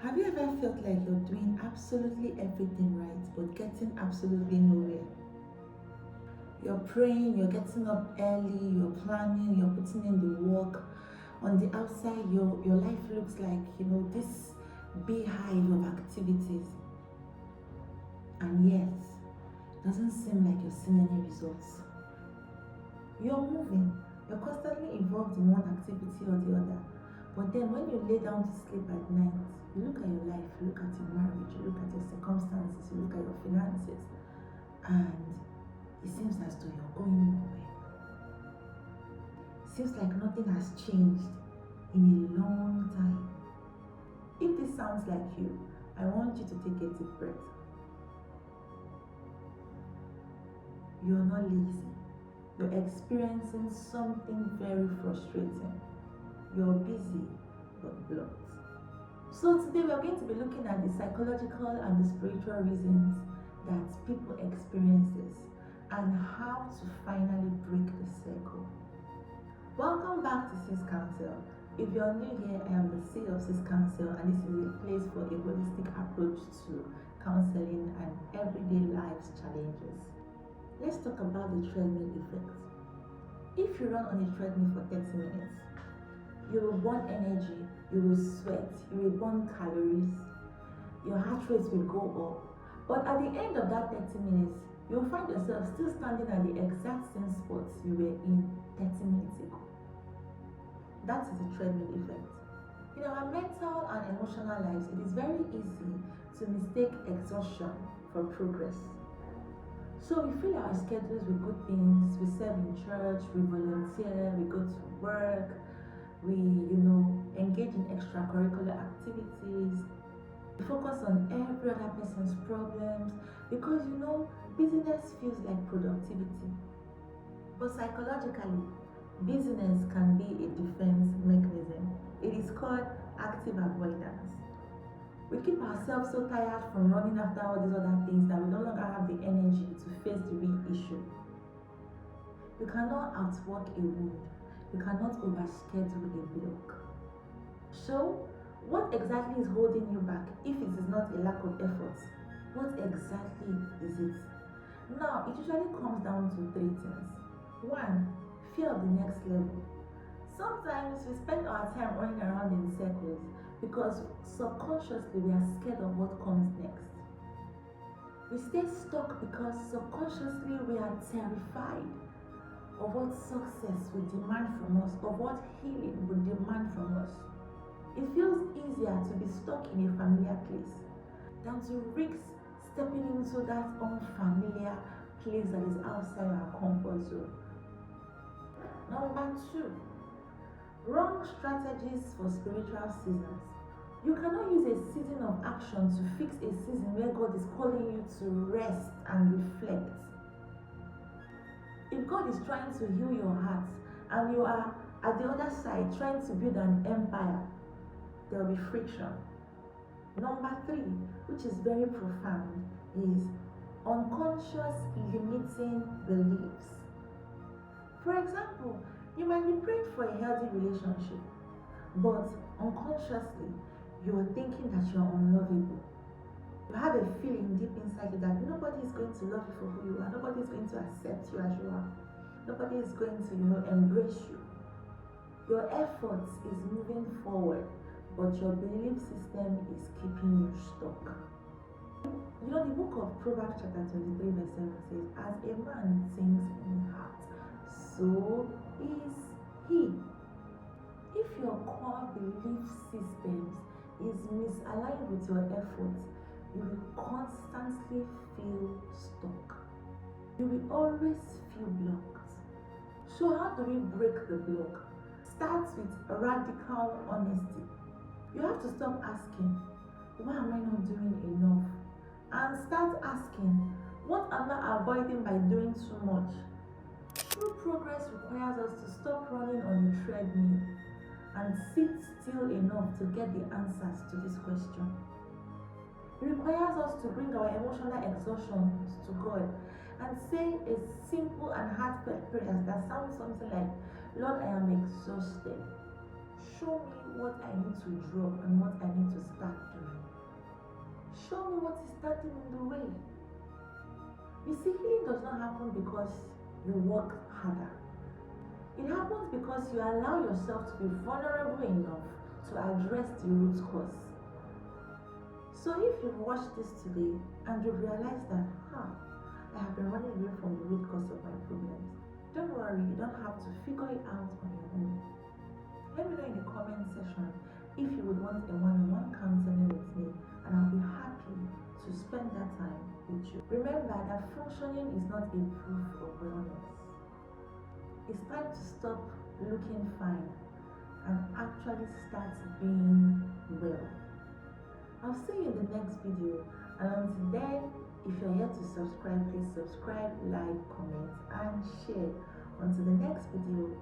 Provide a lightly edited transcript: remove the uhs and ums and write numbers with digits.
Have you ever felt like you're doing absolutely everything right but getting absolutely nowhere? You're praying, you're getting up early, you're planning, you're putting in the work. On the outside, your life looks like, this beehive of activities. And yet, it doesn't seem like you're seeing any results. You're moving, you're constantly involved in one activity or the other. But then when you lay down to sleep at night, you look at your life, you look at your marriage, you look at your circumstances, you look at your finances, and it seems as though you're going nowhere. It seems like nothing has changed in a long time. If this sounds like you, I want you to take a deep breath. You're not lazy. You're experiencing something very frustrating. You're busy but blocked. So today we're going to be looking at the psychological and the spiritual reasons that people experience this and how to finally break the circle. Welcome back to Sis Council. If you're new here, I am the CEO of Sis Council, and this is a place for a holistic approach to counseling and everyday life's challenges. Let's talk about the treadmill effect. If you run on a treadmill for 30 minutes, you will burn energy, you will sweat, you will burn calories, your heart rate will go up. But at the end of that 30 minutes, you'll find yourself still standing at the exact same spot you were in 30 minutes ago. That is the treadmill effect. In our mental and emotional lives, it is very easy to mistake exhaustion for progress. So we fill our schedules with good things, we serve in church, we volunteer, we go to work, we engage in extracurricular activities, we focus on every other person's problems because busyness feels like productivity. But psychologically, busyness can be a defense mechanism. It is called active avoidance. We keep ourselves so tired from running after all these other things that we no longer have the energy to face the real issue. You cannot outwork a wound. You cannot overschedule a block. So, what exactly is holding you back if it is not a lack of effort? What exactly is it? Now, it usually comes down to three things. One, fear of the next level. Sometimes we spend our time running around in circles because subconsciously we are scared of what comes next. We stay stuck because subconsciously we are terrified of what success will demand from us, of what healing will demand from us. It feels easier to be stuck in a familiar place than to risk stepping into that unfamiliar place that is outside our comfort zone. Number two, wrong strategies for spiritual seasons. You cannot use a season of action to fix a season where God is calling you to rest and reflect. If God is trying to heal your heart and you are at the other side trying to build an empire, there will be friction. Number three, which is very profound, is unconscious limiting beliefs. For example, you might be praying for a healthy relationship, but unconsciously you are thinking that you are unlovable. You have a feeling deep inside you that nobody is going to love you for who you are, nobody is going to accept you as you are, nobody is going to embrace you. Your efforts is moving forward, but your belief system is keeping you stuck. The book of Proverbs chapter 23 verse 7 says, as a man thinks in his heart, so is he. If your core belief systems is misaligned with your efforts, you will constantly feel stuck. You will always feel blocked. So how do we break the block? Start with radical honesty. You have to stop asking, why am I not doing enough? And start asking, what am I avoiding by doing too much? True progress requires us to stop running on the treadmill and sit still enough to get the answers to this question. It requires us to bring our emotional exhaustion to God and say a simple and heartfelt prayer that sounds something like, Lord, I am exhausted. Show me what I need to drop and what I need to start doing. show me what is standing in the way. You see, healing does not happen because you work harder. It happens because you allow yourself to be vulnerable enough to address the root cause. So if you've watched this today and you've realized that, I have been running away from the root cause of my problems, don't worry, you don't have to figure it out on your own. Let me know in the comment section if you would want a one-on-one counseling with me, and I'll be happy to spend that time with you. Remember that functioning is not a proof of wellness. It's time to stop looking fine and actually start being well. I'll see you in the next video, and until then, if you're yet to subscribe, please subscribe, like, comment, and share. Until the next video,